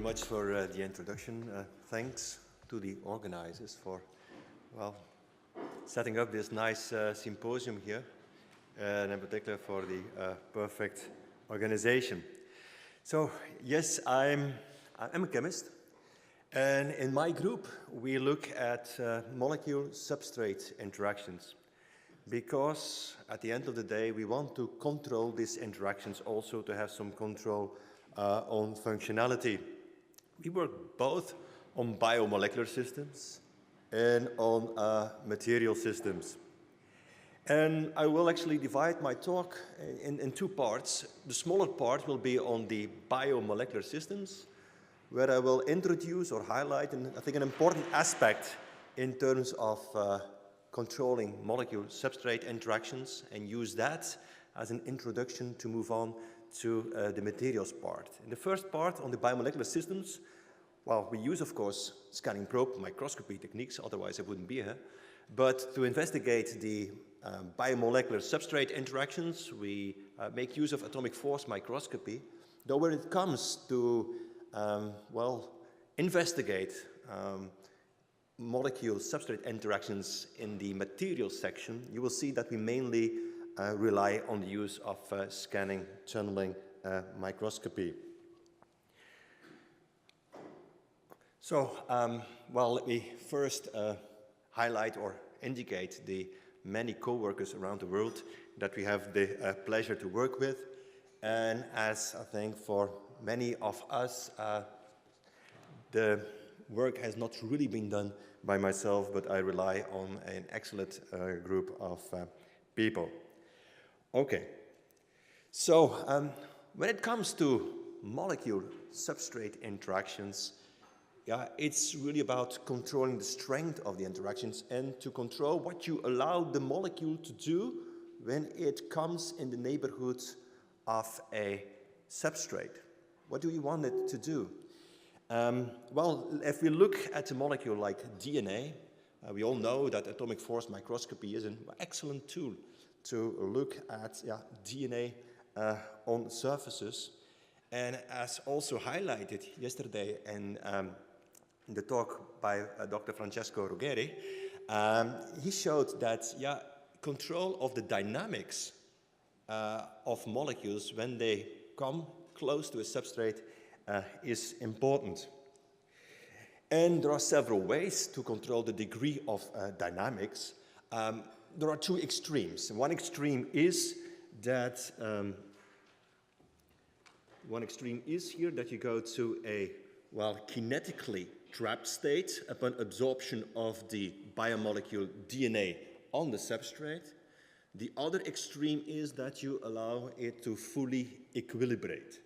much for the introduction. Thanks to the organizers for, well, setting up this nice symposium here, and in particular for the perfect organization. So, yes, I'm a chemist, and in my group we look at molecule-substrate interactions, because at the end of the day we want to control these interactions, also to have some control on functionality. We work both on biomolecular systems and on material systems. And I will actually divide my talk in two parts. The smaller part will be on the biomolecular systems, where I will introduce or highlight, I think, an important aspect in terms of controlling molecule-substrate interactions, and use that as an introduction to move on to the materials part. In the first part, on the biomolecular systems, well, we use, of course, scanning probe microscopy techniques, otherwise I wouldn't be here. But to investigate the biomolecular substrate interactions, we make use of atomic force microscopy. Though when it comes to, well, investigate molecule-substrate interactions in the materials section, you will see that we mainly rely on the use of scanning tunneling microscopy. So, well, let me first highlight or indicate the many co-workers around the world that we have the pleasure to work with. And as I think for many of us, the work has not really been done by myself, but I rely on an excellent group of people. Okay, so when it comes to molecule-substrate interactions, yeah, it's really about controlling the strength of the interactions and to control what you allow the molecule to do when it comes in the neighborhood of a substrate. What do you want it to do? Well, if we look at a molecule like DNA, we all know that atomic force microscopy is an excellent tool to look at DNA on surfaces. And as also highlighted yesterday in the talk by Dr. Francesco Ruggeri, he showed that control of the dynamics of molecules when they come close to a substrate is important. And there are several ways to control the degree of dynamics. There are two extremes. One extreme is that here that you go to a, well, kinetically trapped state upon absorption of the biomolecule DNA on the substrate. The other extreme is that you allow it to fully equilibrate.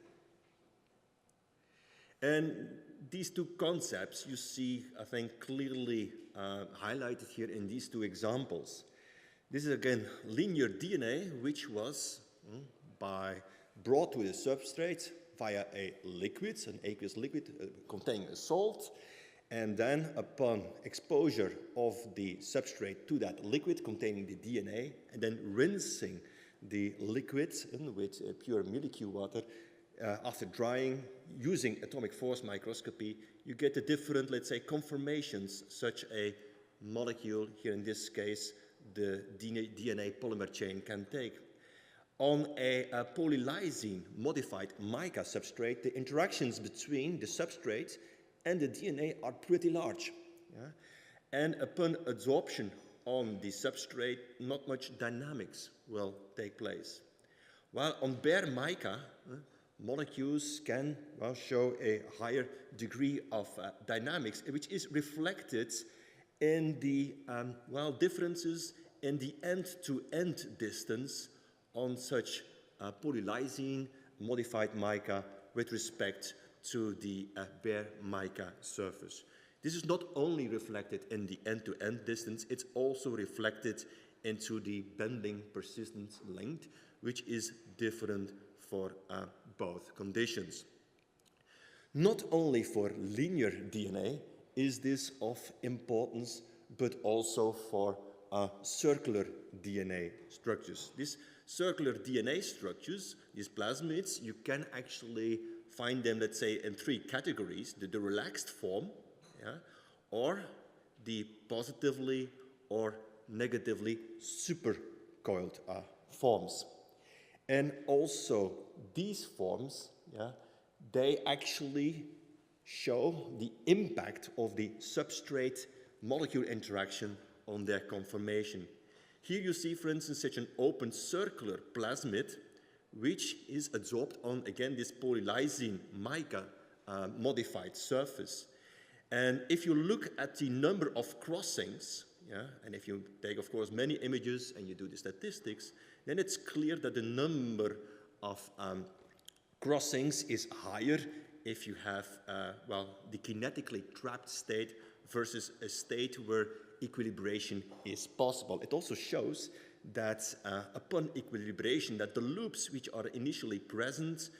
And these two concepts you see, I think, clearly highlighted here in these two examples. This is again linear DNA, which was brought to the substrate via a liquid, an aqueous liquid containing a salt, and then upon exposure of the substrate to that liquid containing the DNA, and then rinsing the liquid with pure molecule water, after drying, using atomic force microscopy, you get the different, let's say, conformations such a molecule, here in this case, the DNA polymer chain can take. On a polylysine modified mica substrate, the interactions between the substrate and the DNA are pretty large. Yeah? And upon adsorption on the substrate, not much dynamics will take place. While on bare mica, molecules can, well, show a higher degree of dynamics, which is reflected in the differences in the end-to-end distance on such polylysine modified mica with respect to the bare mica surface. This is not only reflected in the end-to-end distance, it's also reflected into the bending persistence length, which is different for both conditions. Not only for linear DNA is this of importance, but also for circular DNA structures. These circular DNA structures, these plasmids, you can actually find them, let's say, in three categories: the relaxed form, yeah, or the positively or negatively supercoiled forms. And also these forms, yeah, they actually show the impact of the substrate-molecule interaction on their conformation. Here you see, for instance, such an open circular plasmid, which is adsorbed on, again, this polylysine mica modified surface. And if you look at the number of crossings, yeah, and if you take, of course, many images and you do the statistics, then it's clear that the number of crossings is higher if you have, well, the kinetically trapped state versus a state where equilibration is possible. It also shows that upon equilibration, that the loops which are initially present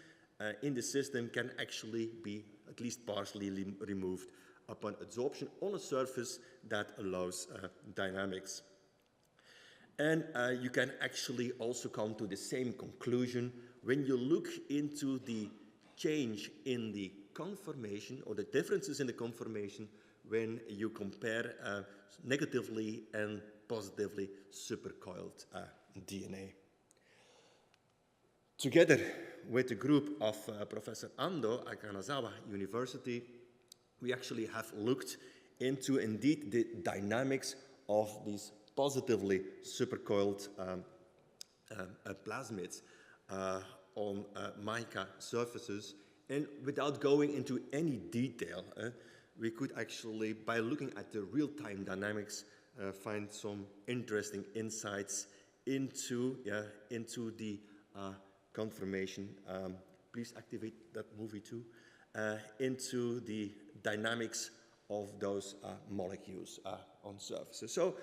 in the system can actually be at least partially removed upon adsorption on a surface that allows dynamics. And you can actually also come to the same conclusion when you look into the change in the conformation or the differences in the conformation when you compare negatively and positively supercoiled DNA. Together with the group of Professor Ando at Kanazawa University, we actually have looked into indeed the dynamics of these positively supercoiled plasmids on mica surfaces. And without going into any detail, we could actually, by looking at the real-time dynamics, find some interesting insights into the conformation. Please activate that movie too. Into the dynamics of those molecules on surfaces. So,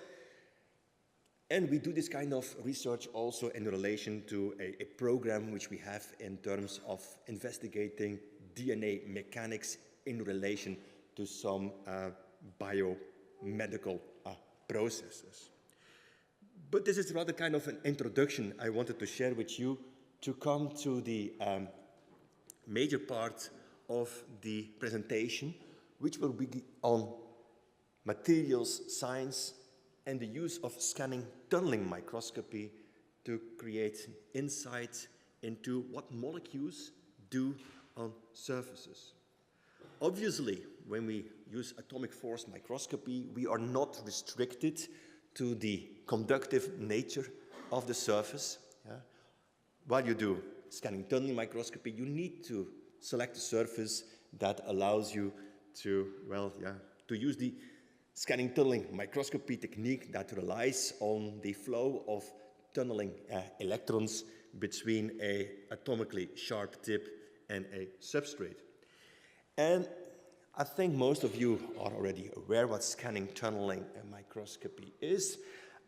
and we do this kind of research also in relation to a program which we have in terms of investigating DNA mechanics in relation to some biomedical processes. But this is rather kind of an introduction I wanted to share with you to come to the major part of the presentation, which will be on materials science and the use of scanning tunneling microscopy to create insight into what molecules do on surfaces. Obviously, when we use atomic force microscopy, we are not restricted to the conductive nature of the surface. Yeah? While you do scanning tunneling microscopy, you need to select a surface that allows you to, well, yeah, to use the scanning tunneling microscopy technique that relies on the flow of tunneling electrons between an atomically sharp tip and a substrate. And I think most of you are already aware what scanning tunneling microscopy is.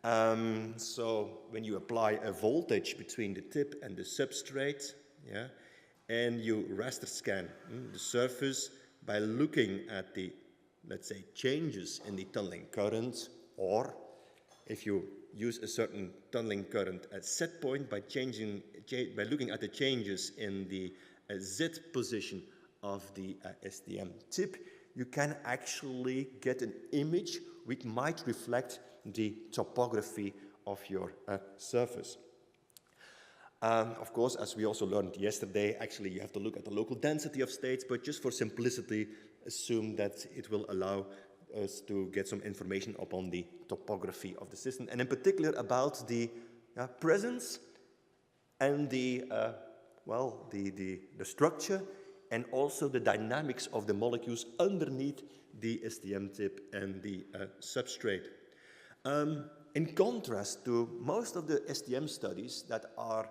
So when you apply a voltage between the tip and the substrate, yeah, and you raster scan the surface by looking at the, let's say, changes in the tunneling current, or if you use a certain tunneling current at set point by looking at the changes in the Z position of the STM tip, you can actually get an image which might reflect the topography of your surface. Of course, as we also learned yesterday, actually you have to look at the local density of states, but just for simplicity, assume that it will allow us to get some information upon the topography of the system, and in particular about the presence and the structure and also the dynamics of the molecules underneath the STM tip and the substrate. In contrast to most of the STM studies that are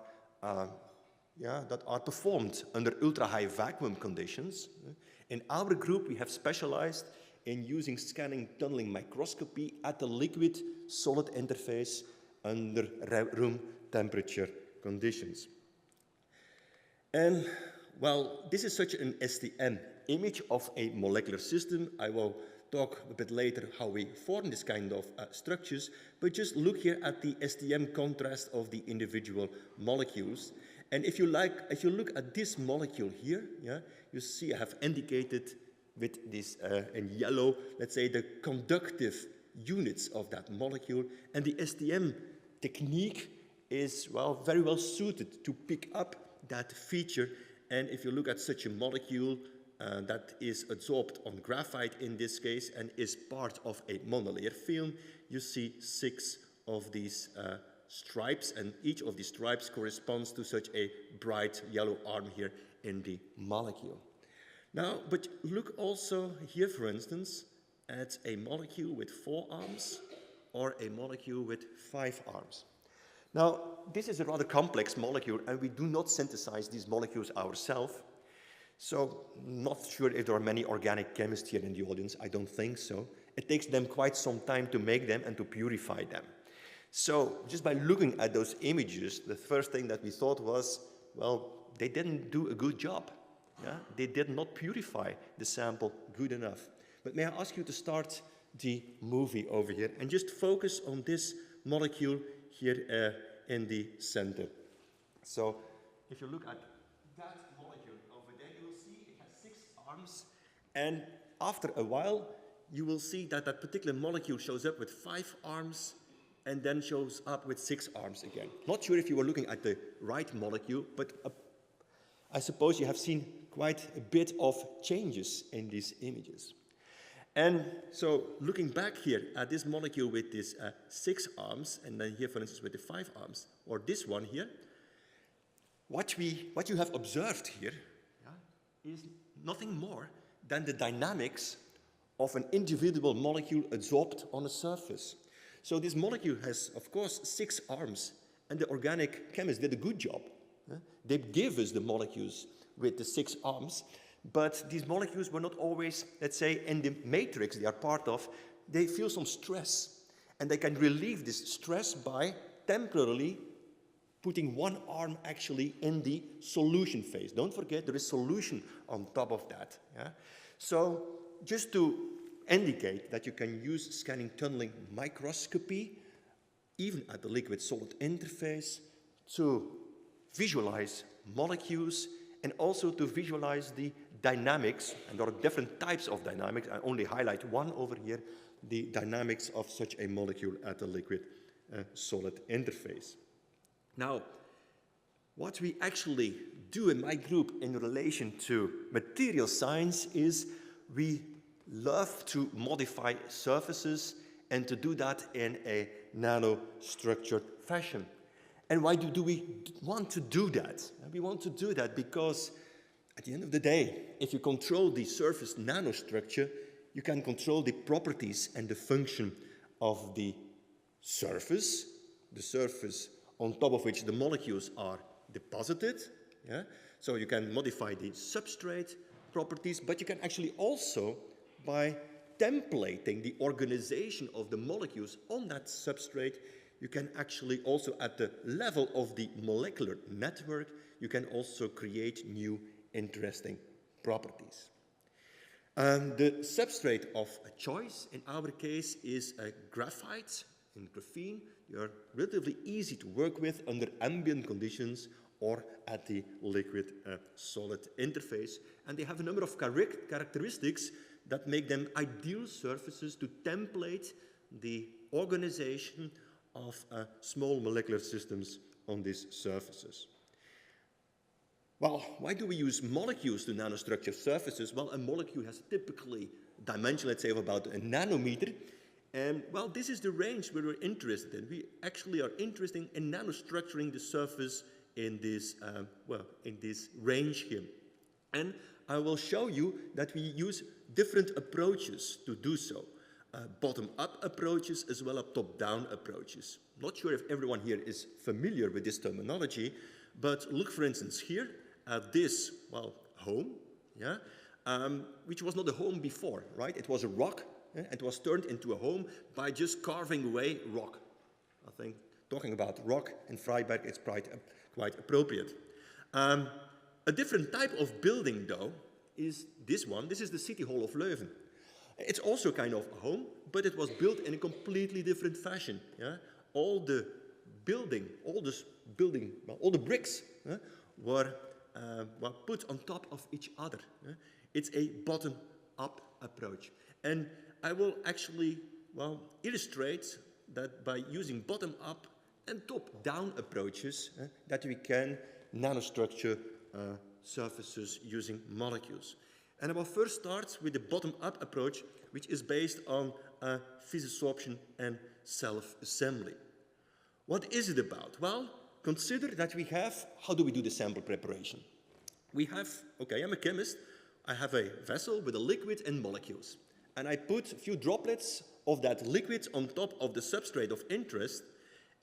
performed under ultra-high vacuum conditions, in our group we have specialized in using scanning tunneling microscopy at the liquid-solid interface under room temperature conditions. And well, this is such an STM image of a molecular system. I will talk a bit later how we form this kind of structures, but just look here at the STM contrast of the individual molecules. And if you look at this molecule here, yeah, you see I have indicated with this in yellow, let's say the conductive units of that molecule, and the STM technique is, well, very well suited to pick up that feature. And if you look at such a molecule that is adsorbed on graphite in this case and is part of a monolayer film, you see 6 of these stripes, and each of these stripes corresponds to such a bright yellow arm here in the molecule. Now, but look also here, for instance, at a molecule with 4 arms or a molecule with 5 arms. Now, this is a rather complex molecule, and we do not synthesize these molecules ourselves. So, not sure if there are many organic chemists here in the audience. I don't think so. It takes them quite some time to make them and to purify them. So, just by looking at those images, the first thing that we thought was, well, they didn't do a good job. Yeah? They did not purify the sample good enough. But may I ask you to start the movie over here and just focus on this molecule here in the center. So, if you look at that molecule over there, you will see it has 6 arms, and after a while, you will see that that particular molecule shows up with 5 arms and then shows up with 6 arms again. Not sure if you were looking at the right molecule, but I suppose you have seen quite a bit of changes in these images. And so looking back here at this molecule with these 6 arms, and then here, for instance, with the 5 arms, or this one here, what you have observed here, yeah, is nothing more than the dynamics of an individual molecule adsorbed on a surface. So this molecule has, of course, 6 arms, and the organic chemists did a good job. They gave us the molecules with the 6 arms, but these molecules were not always, let's say, in the matrix they are part of. They feel some stress, and they can relieve this stress by temporarily putting one arm actually in the solution phase. Don't forget, there is solution on top of that. Yeah? So just to indicate that you can use scanning tunneling microscopy, even at the liquid-solid interface, to visualize molecules and also to visualize the dynamics, and there are different types of dynamics. I only highlight one over here, the dynamics of such a molecule at the liquid-solid interface. Now, what we actually do in my group in relation to material science is we love to modify surfaces and to do that in a nanostructured fashion. And why do we want to do that? We want to do that because at the end of the day, if you control the surface nanostructure, you can control the properties and the function of the surface on top of which the molecules are deposited. Yeah? So you can modify the substrate properties, but you can actually also, by templating the organization of the molecules on that substrate, you can actually also, at the level of the molecular network, you can also create new interesting properties. The substrate of choice in our case is graphite and graphene. They are relatively easy to work with under ambient conditions or at the liquid-solid interface. And they have a number of characteristics that make them ideal surfaces to template the organization of small molecular systems on these surfaces. Well, why do we use molecules to nanostructure surfaces? Well, a molecule has typically a dimension, let's say, of about a nanometer. And, well, this is the range where we're interested in. We actually are interested in nanostructuring the surface in this, in this range here. And I will show you that we use different approaches to do so. Bottom-up approaches as well as top-down approaches. Not sure if everyone here is familiar with this terminology, but look, for instance, here at this, well, home, yeah, which was not a home before, right? It was a rock, yeah? It was turned into a home by just carving away rock. I think talking about rock in Freiberg is quite appropriate. A different type of building, though, is this one. This is the City Hall of Leuven. It's also kind of a home, but it was built in a completely different fashion. Yeah? All the bricks were put on top of each other. It's a bottom-up approach. And I will actually, illustrate that by using bottom-up and top-down approaches that we can nanostructure surfaces using molecules. And I will first start with the bottom-up approach, which is based on physisorption and self-assembly. What is it about? Well, consider that we have, how do we do the sample preparation? We have, okay, I'm a chemist, I have a vessel with a liquid and molecules. And I put a few droplets of that liquid on top of the substrate of interest,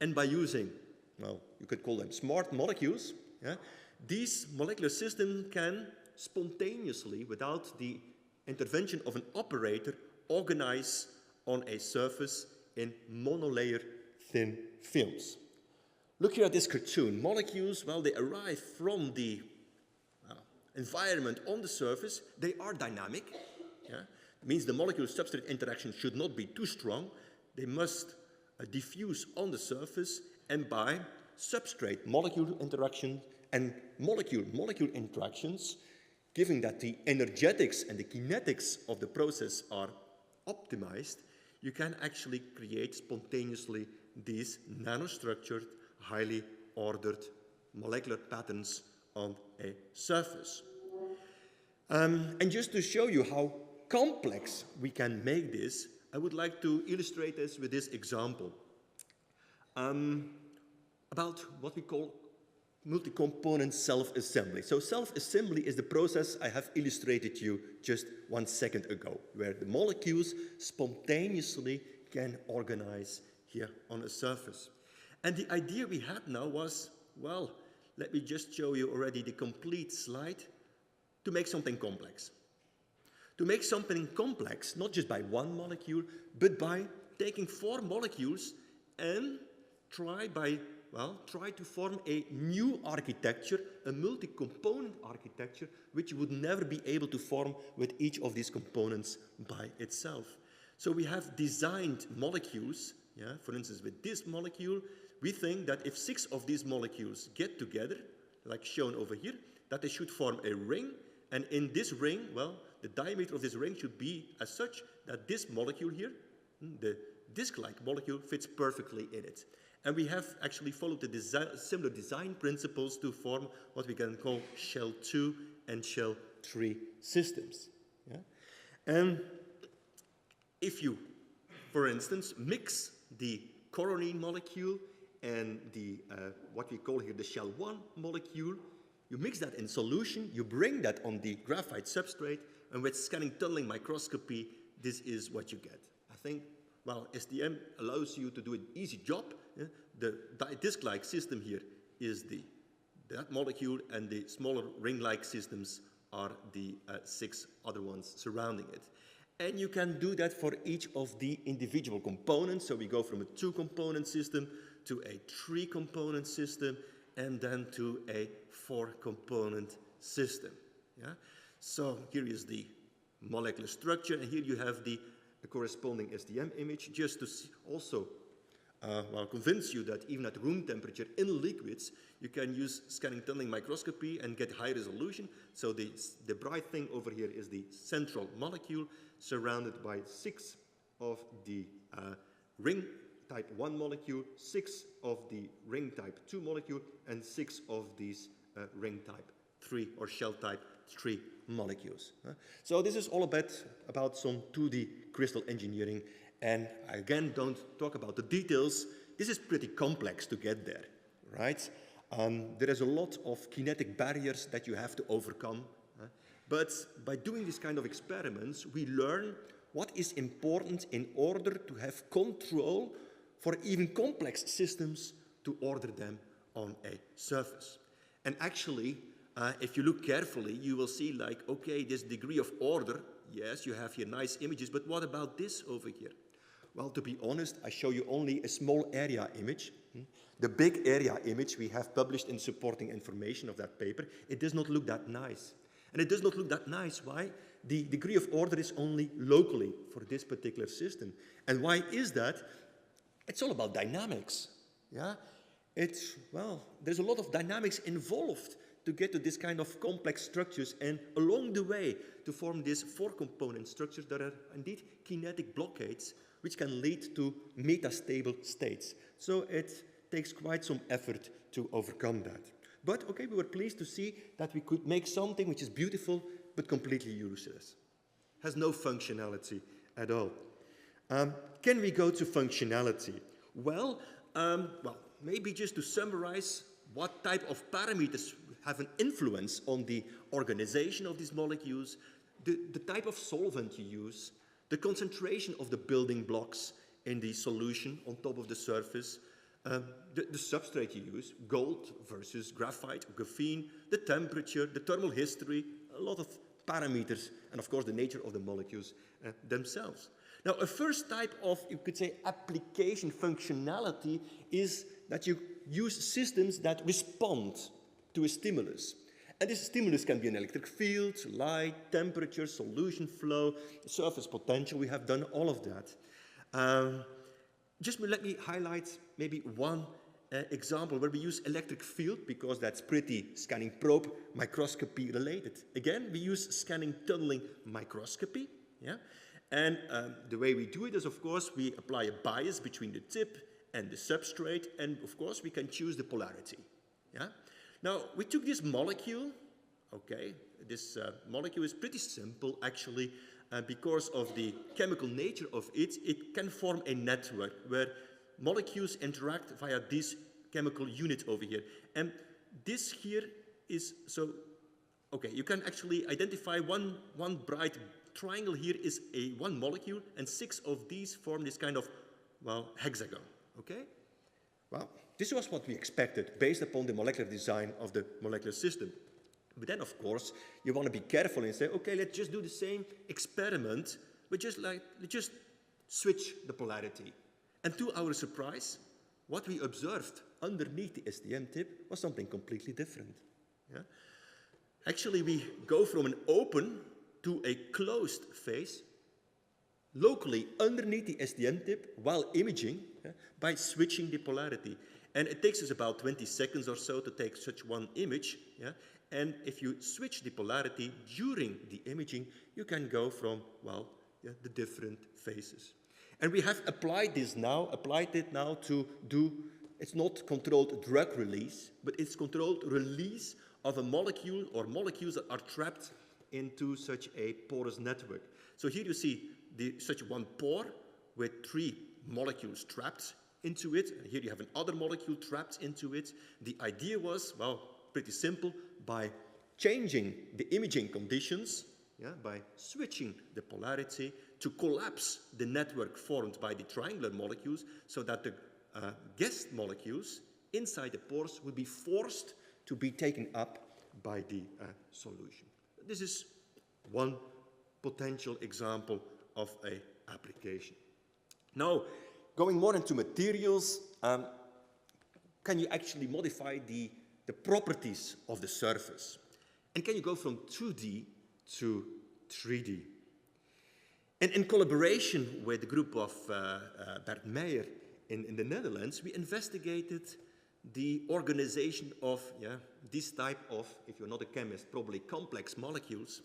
and by using, well, you could call them smart molecules, these molecular systems can spontaneously, without the intervention of an operator, organize on a surface in monolayer thin films. Look here at this cartoon. Molecules, well, they arrive from the environment on the surface. They are dynamic. It means the molecule-substrate interaction should not be too strong. They must diffuse on the surface, and by substrate-molecule interaction and molecule-molecule interactions, given that the energetics and the kinetics of the process are optimized, you can actually create spontaneously these nanostructured, highly ordered molecular patterns on a surface. And just to show you how complex we can make this, I would like to illustrate this with this example about what we call multi-component self-assembly. So self-assembly is the process I have illustrated to you just 1 second ago, where the molecules spontaneously can organize here on a surface. And the idea we had now was, well, let me just show you already the complete slide, to make something complex. To make something complex, not just by one molecule, but by taking 4 molecules and try to form a new architecture, a multi-component architecture, which you would never be able to form with each of these components by itself. So we have designed molecules, for instance, with this molecule, we think that if 6 of these molecules get together, like shown over here, that they should form a ring, and in this ring, well, the diameter of this ring should be as such that this molecule here, the disc-like molecule, fits perfectly in it. And we have actually followed the similar design principles to form what we can call shell 2 and shell 3 systems. And if you, for instance, mix the coronine molecule and the what we call here the shell 1 molecule, you mix that in solution, you bring that on the graphite substrate, and with scanning tunneling microscopy, this is what you get. I think, well, STM allows you to do an easy job. The disc-like system here is that molecule, and the smaller ring-like systems are the 6 other ones surrounding it. And you can do that for each of the individual components. So we go from a 2-component system to a 3-component system, and then to a 4-component system. So here is the molecular structure, and here you have the corresponding STM image, just to also convince you that even at room temperature in liquids, you can use scanning tunneling microscopy and get high resolution. So the bright thing over here is the central molecule, surrounded by 6 of the ring type 1 molecule, 6 of the ring type 2 molecule, and 6 of these ring type 3 or shell type 3 molecules. So this is all about some 2D crystal engineering, and I again don't talk about the details. This is pretty complex to get there, right? There is a lot of kinetic barriers that you have to overcome, but by doing this kind of experiments, we learn what is important in order to have control for even complex systems to order them on a surface. And actually, if you look carefully, you will see like, okay, this degree of order, yes, you have here nice images, but what about this over here? Well, to be honest, I show you only a small area image. The big area image we have published in supporting information of that paper, it does not look that nice. And it does not look that nice. Why? The degree of order is only locally for this particular system. And why is that? It's all about dynamics. Well, there's a lot of dynamics involved to get to this kind of complex structures, and along the way to form these 4-component structures that are indeed kinetic blockades, which can lead to metastable states. So it takes quite some effort to overcome that. But okay, we were pleased to see that we could make something which is beautiful but completely useless. Has no functionality at all. Can we go to functionality? Well, maybe just to summarize what type of parameters have an influence on the organization of these molecules, the type of solvent you use, the concentration of the building blocks in the solution on top of the surface, the substrate you use, gold versus graphite, graphene, the temperature, the thermal history, a lot of parameters, and of course the nature of the molecules themselves. Now, a first type of, you could say, application functionality is that you use systems that respond to a stimulus. And this stimulus can be an electric field, light, temperature, solution flow, surface potential. We have done all of that. Just let me highlight maybe one example where we use electric field, because that's pretty scanning probe microscopy related. Again, we use scanning tunneling microscopy. Yeah? And the way we do it is, of course, we apply a bias between the tip and the substrate, and of course we can choose the polarity. Yeah? Now, we took this molecule, okay, this molecule is pretty simple actually, because of the chemical nature of it, it can form a network where molecules interact via this chemical unit over here. And this here is, so, okay, you can actually identify one bright triangle here is one molecule, and 6 of these form this kind of, well, hexagon, okay? Well, this was what we expected based upon the molecular design of the molecular system. But then, of course, you want to be careful and say, okay, let's just do the same experiment, but just switch the polarity. And to our surprise, what we observed underneath the STM tip was something completely different. Yeah? Actually, we go from an open to a closed phase locally underneath the STM tip while imaging, by switching the polarity. And it takes us about 20 seconds or so to take such one image. Yeah? And if you switch the polarity during the imaging, you can go from, well, the different phases. And we have applied it now to do, it's not controlled drug release, but it's controlled release of a molecule or molecules that are trapped into such a porous network. So here you see such one pore with 3 molecules trapped into it. And here you have another molecule trapped into it. The idea was, well, pretty simple, by changing the imaging conditions, by switching the polarity, to collapse the network formed by the triangular molecules so that the guest molecules inside the pores would be forced to be taken up by the solution. This is one potential example of an application. Now, going more into materials, can you actually modify the properties of the surface? And can you go from 2D to 3D? And in collaboration with the group of Bert Meijer in the Netherlands, we investigated the organization of this type of, if you're not a chemist, probably complex molecules.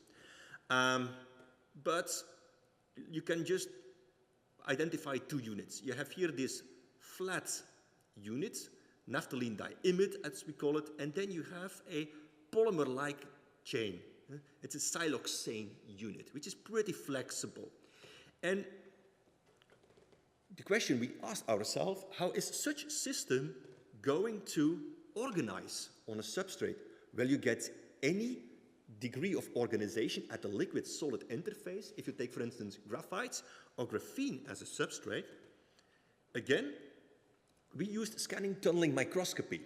But you can just identify 2 units. You have here this flat unit, naphthalene diimide, as we call it, and then you have a polymer-like chain. It's a siloxane unit, which is pretty flexible. And the question we asked ourselves, how is such a system going to organize on a substrate? Well, you get any degree of organization at the liquid-solid interface. If you take, for instance, graphite or graphene as a substrate, again, we used scanning tunneling microscopy.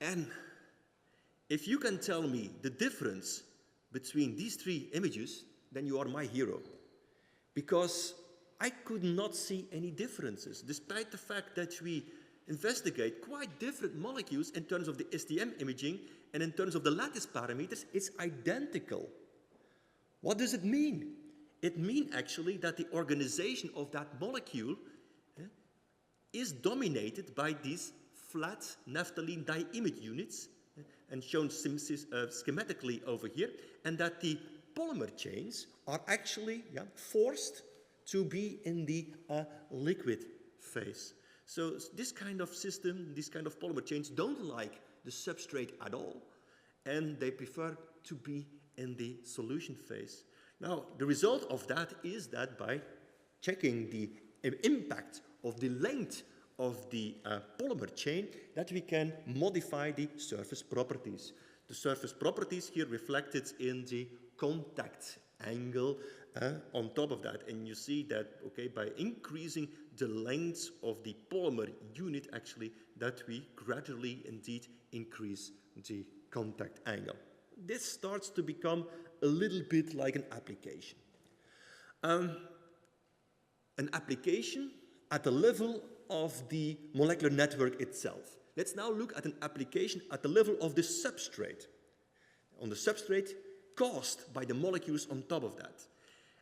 And if you can tell me the difference between these 3 images, then you are my hero. Because I could not see any differences, despite the fact that we investigate quite different molecules in terms of the STM imaging, and in terms of the lattice parameters, it's identical. What does it mean? It means actually that the organization of that molecule is dominated by these flat naphthalene diimide units, and shown schematically over here, and that the polymer chains are actually forced to be in the liquid phase. So this kind of system, this kind of polymer chains don't like the substrate at all, and they prefer to be in the solution phase. Now, the result of that is that by checking the impact of the length of the polymer chain, that we can modify the surface properties. The surface properties here reflected in the contact angle on top of that. And you see that, okay, by increasing the length of the polymer unit, actually, that we gradually indeed increase the contact angle. This starts to become a little bit like an application. An application at the level of the molecular network itself. Let's now look at an application at the level of the substrate. On the substrate caused by the molecules on top of that.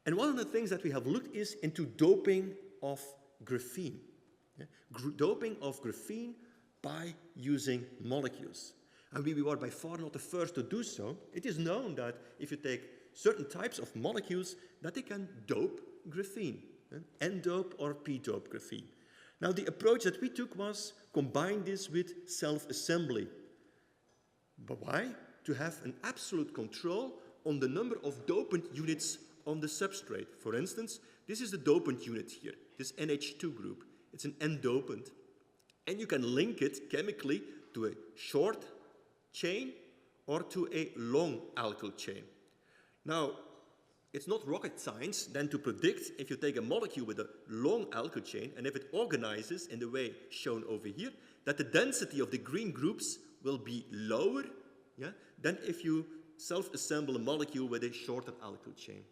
And one of the things that we have looked is into doping of graphene. Doping of graphene by using molecules. And we were by far not the first to do so. It is known that if you take certain types of molecules, that they can dope graphene, N-dope or P-dope graphene. Now, the approach that we took was combine this with self-assembly. But why? To have an absolute control on the number of dopant units on the substrate. For instance, this is the dopant unit here, this NH2 group. It's an N-dopant. And you can link it chemically to a short chain or to a long alkyl chain. Now, it's not rocket science then to predict if you take a molecule with a long alkyl chain and if it organizes in the way shown over here, that the density of the green groups will be lower than if you self-assemble a molecule with a shorter alkyl chain.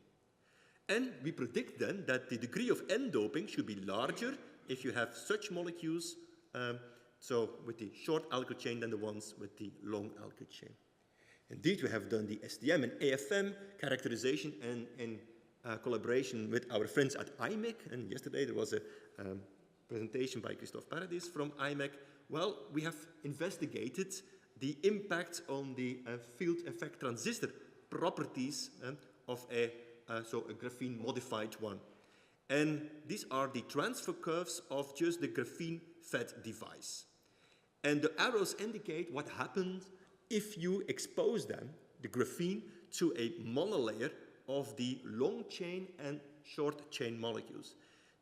And we predict then that the degree of N-doping should be larger if you have such molecules, so with the short alkyl chain than the ones with the long alkyl chain. Indeed, we have done the SPM and AFM characterization in collaboration with our friends at IMEC. And yesterday there was a presentation by Christophe Paradis from IMEC. Well, we have investigated the impact on the field effect transistor properties of a graphene modified one. And these are the transfer curves of just the graphene-fed device. And the arrows indicate what happened if you expose them, the graphene, to a monolayer of the long chain and short chain molecules.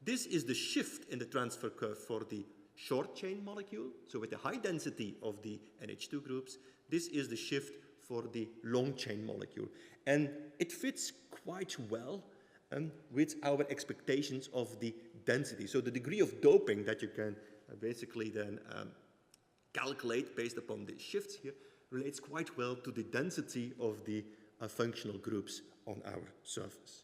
This is the shift in the transfer curve for the short chain molecule, so with the high density of the NH2 groups. This is the shift for the long chain molecule. And it fits quite well with our expectations of the density. So the degree of doping that you can basically then calculate based upon the shifts here relates quite well to the density of the functional groups on our surface.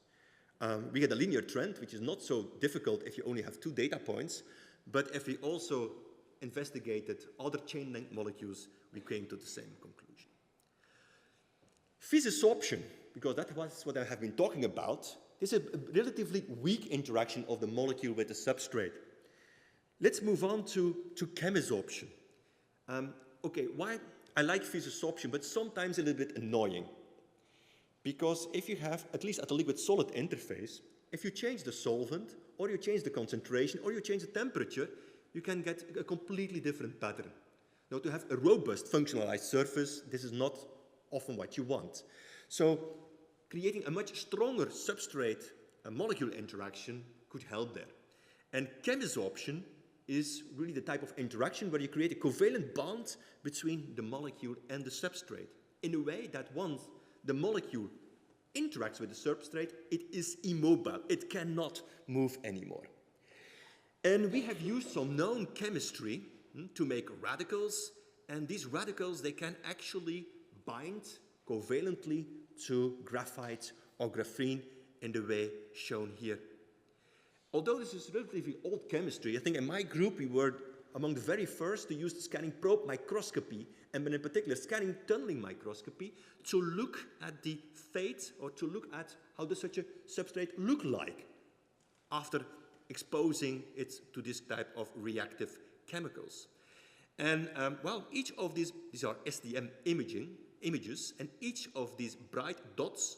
We get a linear trend, which is not so difficult if you only have 2 data points, but if we also investigated other chain length molecules, we came to the same conclusion. Physisorption, because that was what I have been talking about, is a relatively weak interaction of the molecule with the substrate. Let's move on to chemisorption. Okay, why? I like physisorption, but sometimes a little bit annoying. Because if you have, at least at the liquid-solid interface, if you change the solvent, or you change the concentration, or you change the temperature, you can get a completely different pattern. Now, to have a robust functionalized surface, this is not often what you want. So, creating a much stronger substrate-molecule interaction could help there. And chemisorption is really the type of interaction where you create a covalent bond between the molecule and the substrate in a way that once the molecule interacts with the substrate, it is immobile. It cannot move anymore. And we have used some known chemistry to make radicals, and these radicals, they can actually bind covalently to graphite or graphene in the way shown here. Although this is relatively old chemistry, I think in my group we were among the very first to use the scanning probe microscopy, and in particular scanning tunneling microscopy, to look at the fate or to look at how does such a substrate look like after exposing it to this type of reactive chemicals. And well, each of these are STM images, and each of these bright dots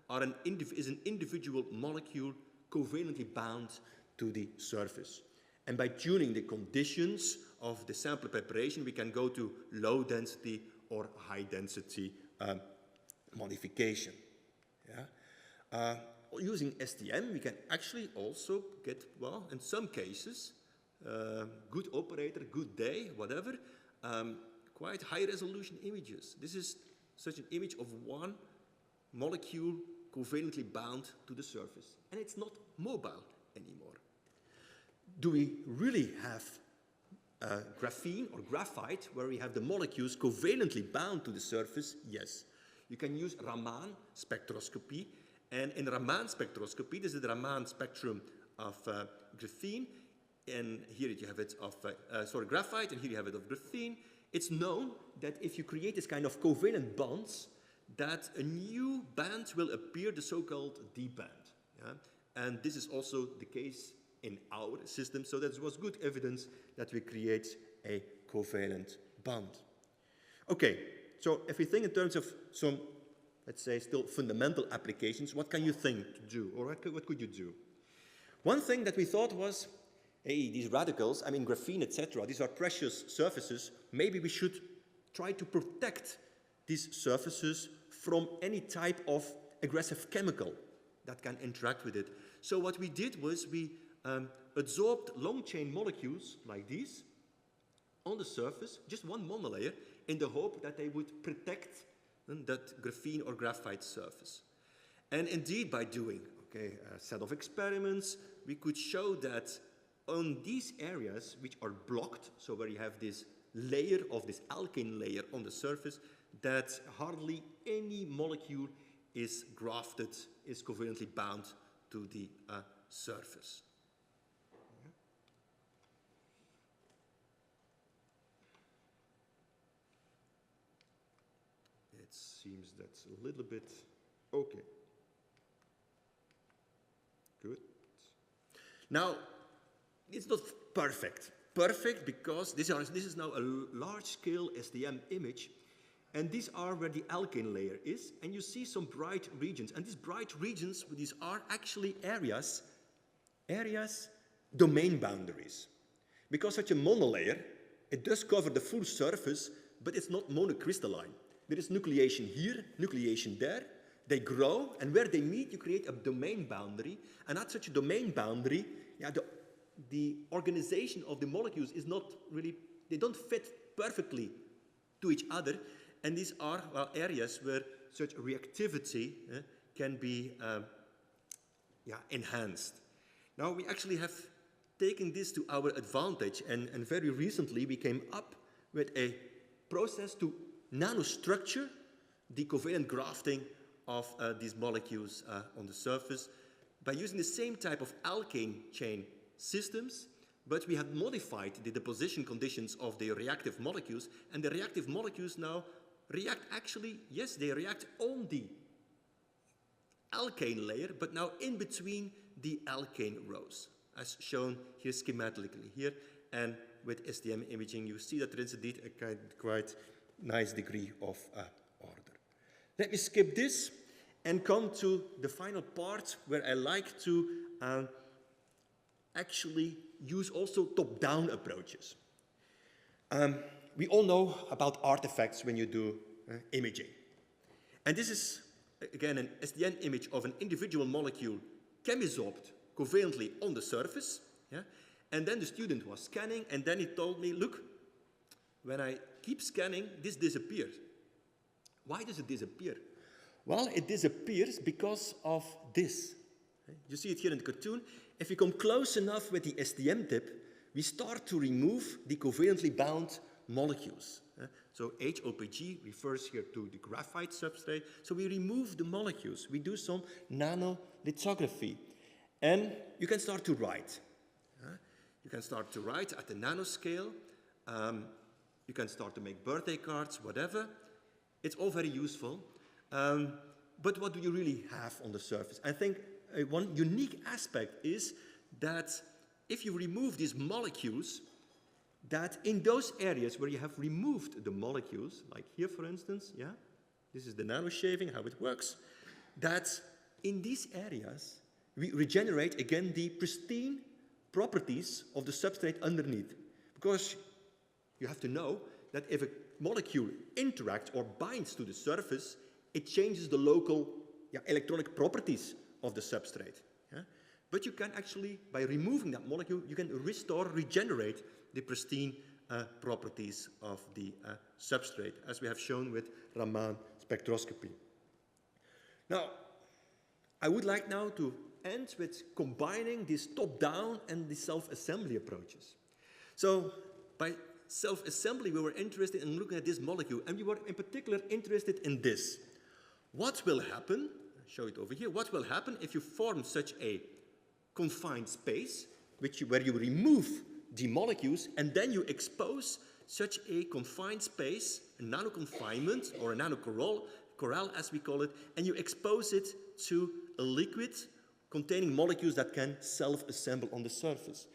is an individual molecule covalently bound to the surface. And by tuning the conditions of the sample preparation, we can go to low density or high density modification. Yeah? Using STM, we can actually also get, well, in some cases, good operator, good day, whatever, quite high resolution images. This is such an image of one molecule covalently bound to the surface. And it's not mobile anymore. Do we really have graphene or graphite where we have the molecules covalently bound to the surface? Yes. You can use Raman spectroscopy. And in Raman spectroscopy, this is the Raman spectrum of graphene. And here you have it of, graphite, and here you have it of graphene. It's known that if you create this kind of covalent bonds, that a new band will appear, the so-called D band. Yeah? And this is also the case in our system, so that was good evidence that we create a covalent bond. Okay, so if we think in terms of some, let's say, still fundamental applications, what can you think to do, or what could you do? One thing that we thought was, hey, these radicals, I mean graphene, etc., these are precious surfaces, maybe we should try to protect these surfaces from any type of aggressive chemical that can interact with it. So what we did was we adsorbed long chain molecules like these on the surface, just one monolayer, in the hope that they would protect that graphene or graphite surface. And indeed, by doing a set of experiments, we could show that on these areas which are blocked, so where you have this layer of this alkane layer on the surface, that hardly any molecule is grafted, is covalently bound to the surface. It seems that's a little bit okay. Good. Now, it's not perfect. Perfect because this is now a large-scale STM image, and these are where the alkane layer is, and you see some bright regions. And these bright regions, these are actually areas, domain boundaries. Because such a monolayer, it does cover the full surface, but it's not monocrystalline. There is nucleation here, nucleation there. They grow, and where they meet, you create a domain boundary. And at such a domain boundary, yeah, the organization of the molecules is not really, they don't fit perfectly to each other. And these are, well, areas where such reactivity can be enhanced. Now, we actually have taken this to our advantage, and very recently we came up with a process to nanostructure the covalent grafting of these molecules on the surface by using the same type of alkane chain systems, but we have modified the deposition conditions of the reactive molecules, and the reactive molecules now react actually, yes, they react on the alkane layer, but now in between the alkane rows, as shown here schematically here, and with STM imaging, you see that there is indeed a quite nice degree of order. Let me skip this and come to the final part where I like to actually use also top-down approaches. We all know about artifacts when you do imaging. And this is, again, an SDN image of an individual molecule chemisorbed covalently on the surface. Yeah? And then the student was scanning, and then he told me, look, when I keep scanning, this disappears. Why does it disappear? Well, it disappears because of this. You see it here in the cartoon. If you come close enough with the STM tip, we start to remove the covalently bound molecules. So HOPG refers here to the graphite substrate. So we remove the molecules. We do some nanolithography. And you can start to write. You can start to write at the nanoscale. You can start to make birthday cards, whatever. It's all very useful. But what do you really have on the surface? I think one unique aspect is that if you remove these molecules, that in those areas where you have removed the molecules, like here for instance, yeah, this is the nanoshaving, how it works, that in these areas we regenerate again the pristine properties of the substrate underneath. Because you have to know that if a molecule interacts or binds to the surface, it changes the local electronic properties of the substrate. Yeah? But you can actually, by removing that molecule, you can restore, regenerate the pristine properties of the substrate, as we have shown with Raman spectroscopy. Now, I would like now to end with combining this top-down and the self-assembly approaches. So, by self-assembly, we were interested in looking at this molecule, and we were in particular interested in this. What will happen, I'll show it over here, what will happen if you form such a confined space, where you remove the molecules, and then you expose such a confined space, a nano-confinement, or a nano-corral, as we call it, and you expose it to a liquid containing molecules that can self-assemble on the surface.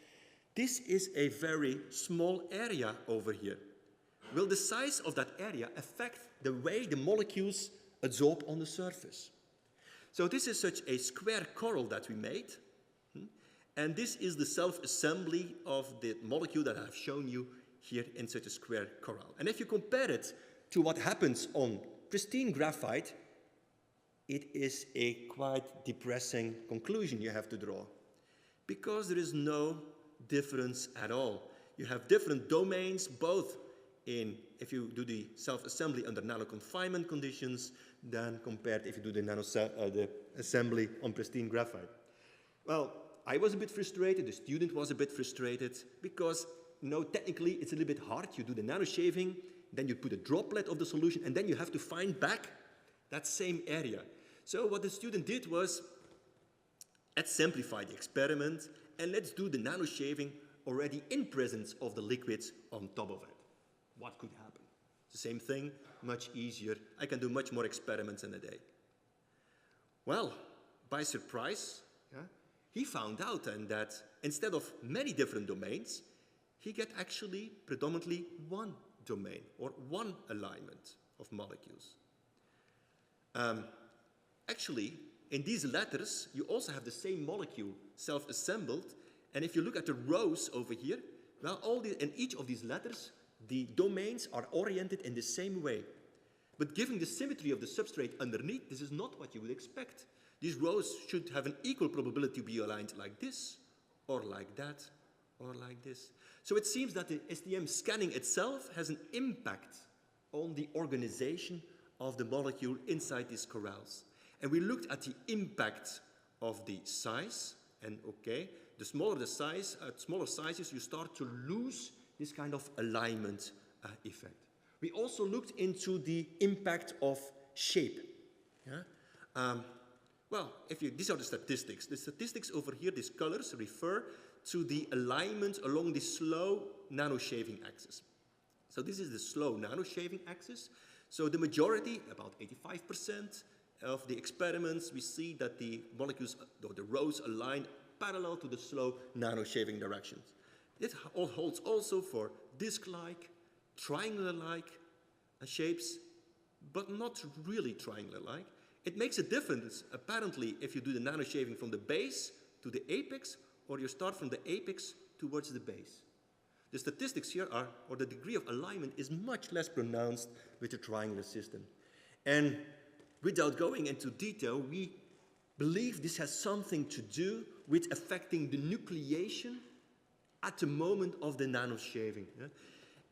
This is a very small area over here. Will the size of that area affect the way the molecules adsorb on the surface? So this is such a square coral that we made, and this is the self-assembly of the molecule that I've shown you here in such a square coral. And if you compare it to what happens on pristine graphite, it is a quite depressing conclusion you have to draw, because there is no difference at all. You have different domains, both in if you do the self-assembly under nano-confinement conditions than compared if you do the assembly on pristine graphite. Well, I was a bit frustrated, the student was a bit frustrated, because technically it's a little bit hard. You do the nanoshaving, then you put a droplet of the solution, and then you have to find back that same area. So what the student did was, let's simplify the experiment, and let's do the nanoshaving already in presence of the liquids on top of it. What could happen? It's the same thing, much easier. I can do much more experiments in a day. Well, by surprise, he found out then that instead of many different domains, he get actually predominantly one domain or one alignment of molecules. Actually, in these letters, you also have the same molecule self-assembled, and if you look at the rows over here, well, in each of these letters, the domains are oriented in the same way. But given the symmetry of the substrate underneath, this is not what you would expect. These rows should have an equal probability to be aligned like this, or like that, or like this. So it seems that the STM scanning itself has an impact on the organization of the molecule inside these corrals. And we looked at the impact of the size, and okay, the smaller the size, at smaller sizes, you start to lose this kind of alignment effect. We also looked into the impact of shape. Yeah? Well, these are the statistics. The statistics over here, these colors, refer to the alignment along the slow nanoshaving axis. So this is the slow nanoshaving axis. So the majority, about 85% of the experiments, we see that the molecules, or the rows, align parallel to the slow nanoshaving directions. It all holds also for disc-like, triangular-like shapes, but not really triangular-like. It makes a difference, apparently, if you do the nanoshaving from the base to the apex, or you start from the apex towards the base. The statistics here are, or the degree of alignment is much less pronounced with the triangular system. And without going into detail, we believe this has something to do with affecting the nucleation at the moment of the nanoshaving. Yeah?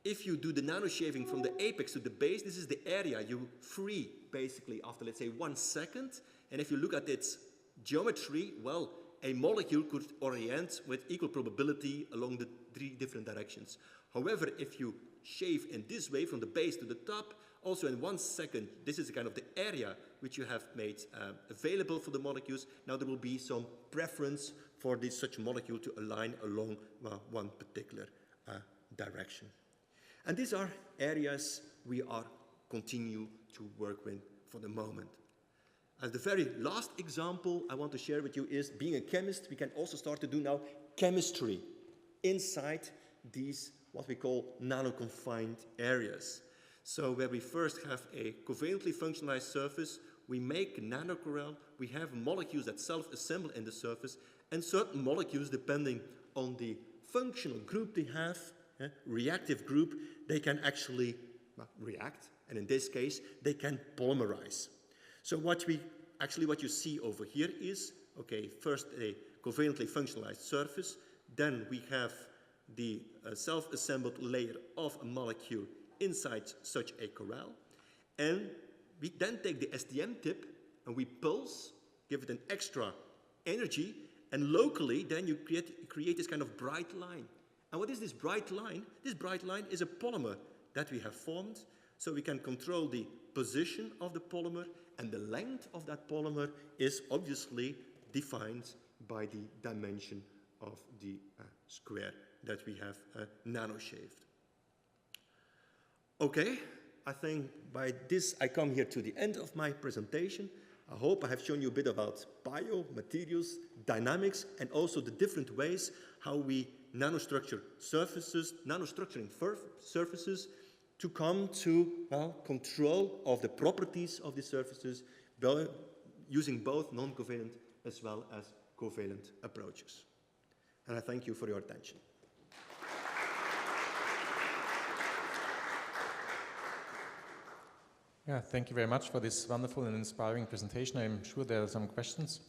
If you do the nanoshaving from the apex to the base, this is the area you free, basically, after, let's say, 1 second. And if you look at its geometry, well, a molecule could orient with equal probability along the 3 different directions. However, if you shave in this way from the base to the top, also in 1 second, this is kind of the area which you have made available for the molecules. Now there will be some preference for such molecule to align along one particular direction. And these are areas we are continue to work with for the moment. As the very last example I want to share with you is, being a chemist, we can also start to do now chemistry inside these what we call nano-confined areas. So where we first have a covalently functionalized surface, we make a nanocorel, we have molecules that self-assemble in the surface, and certain molecules, depending on the functional group they have, reactive group, they can actually react, and in this case, they can polymerize. So what you see over here is, okay, first a covalently functionalized surface, then we have the self-assembled layer of a molecule inside such a corral, and we then take the STM tip and we pulse, give it an extra energy, and locally then you create this kind of bright line. And what is this bright line? This bright line is a polymer that we have formed, so we can control the position of the polymer, and the length of that polymer is obviously defined by the dimension of the square that we have nano-shaved. Okay, I think by this I come here to the end of my presentation. I hope I have shown you a bit about biomaterials, dynamics, and also the different ways how we nanostructure surfaces, nanostructuring surfaces to come to control of the properties of the surfaces using both non-covalent as well as covalent approaches. And I thank you for your attention. Yeah, thank you very much for this wonderful and inspiring presentation. I'm sure there are some questions.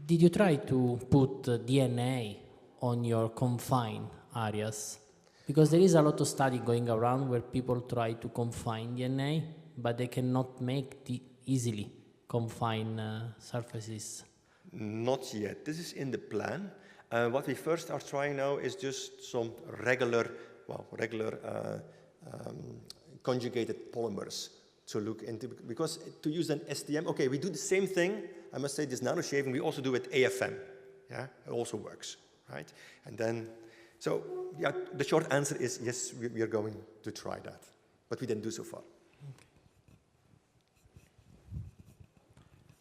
Did you try to put DNA on your confined areas? Because there is a lot of study going around where people try to confine DNA, but they cannot make the easily confine surfaces. Not yet. This is in the plan. What we first are trying now is just some regular conjugated polymers to look into, because to use an STM, okay, we do the same thing. I must say this nanoshaving, we also do it AFM. Yeah, it also works, right? And then, so yeah, the short answer is yes, we are going to try that, but we didn't do so far.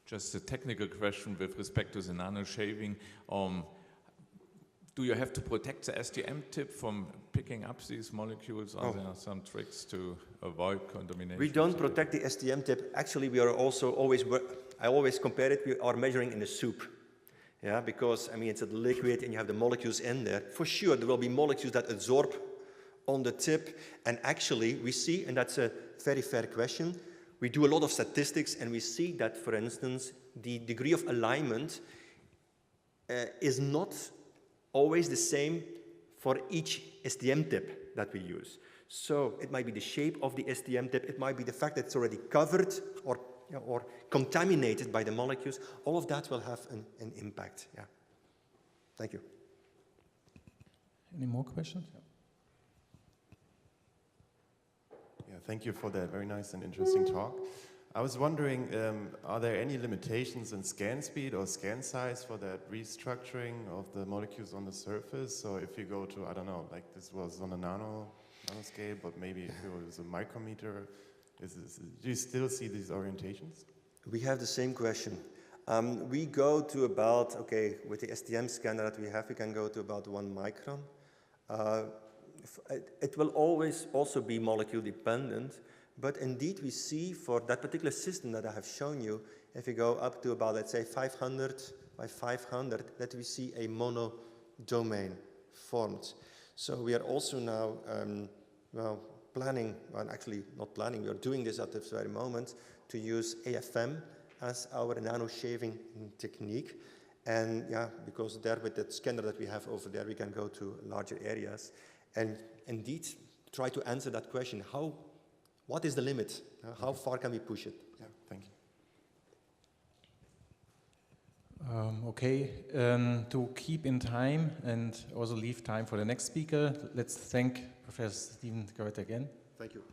Just a technical question with respect to the nanoshaving. Do you have to protect the STM tip from picking up these molecules? Are there some tricks to avoid contamination? We don't protect the STM tip. Actually, we are also always, I always compare it, we are measuring in a soup. Yeah, because, I mean, it's a liquid and you have the molecules in there. For sure, there will be molecules that absorb on the tip. And actually, we see, and that's a very fair question, we do a lot of statistics and we see that, for instance, the degree of alignment is not always the same for each STM tip that we use. So it might be the shape of the STM tip, it might be the fact that it's already covered or contaminated by the molecules. All of that will have an impact. Yeah. Thank you. Any more questions? Yeah, thank you for that very nice and interesting talk. I was wondering, are there any limitations in scan speed or scan size for that restructuring of the molecules on the surface? So if you go to, I don't know, like this was on a nanoscale, but maybe if it was a micrometer, do you still see these orientations? We have the same question. We go to about, okay, with the STM scanner that we have, we can go to about 1 micron. It will always also be molecule dependent, but indeed we see for that particular system that I have shown you, if you go up to about, let's say, 500 by 500, that we see a monodomain formed. So we are also now planning, well, actually not planning, we are doing this at this very moment, to use AFM as our nanoshaving technique. And yeah, because there with that scanner that we have over there, we can go to larger areas and indeed try to answer that question. What is the limit? How far can we push it? Yeah, thank you. Okay, to keep in time and also leave time for the next speaker, let's thank Professor Stephen Garrett again. Thank you.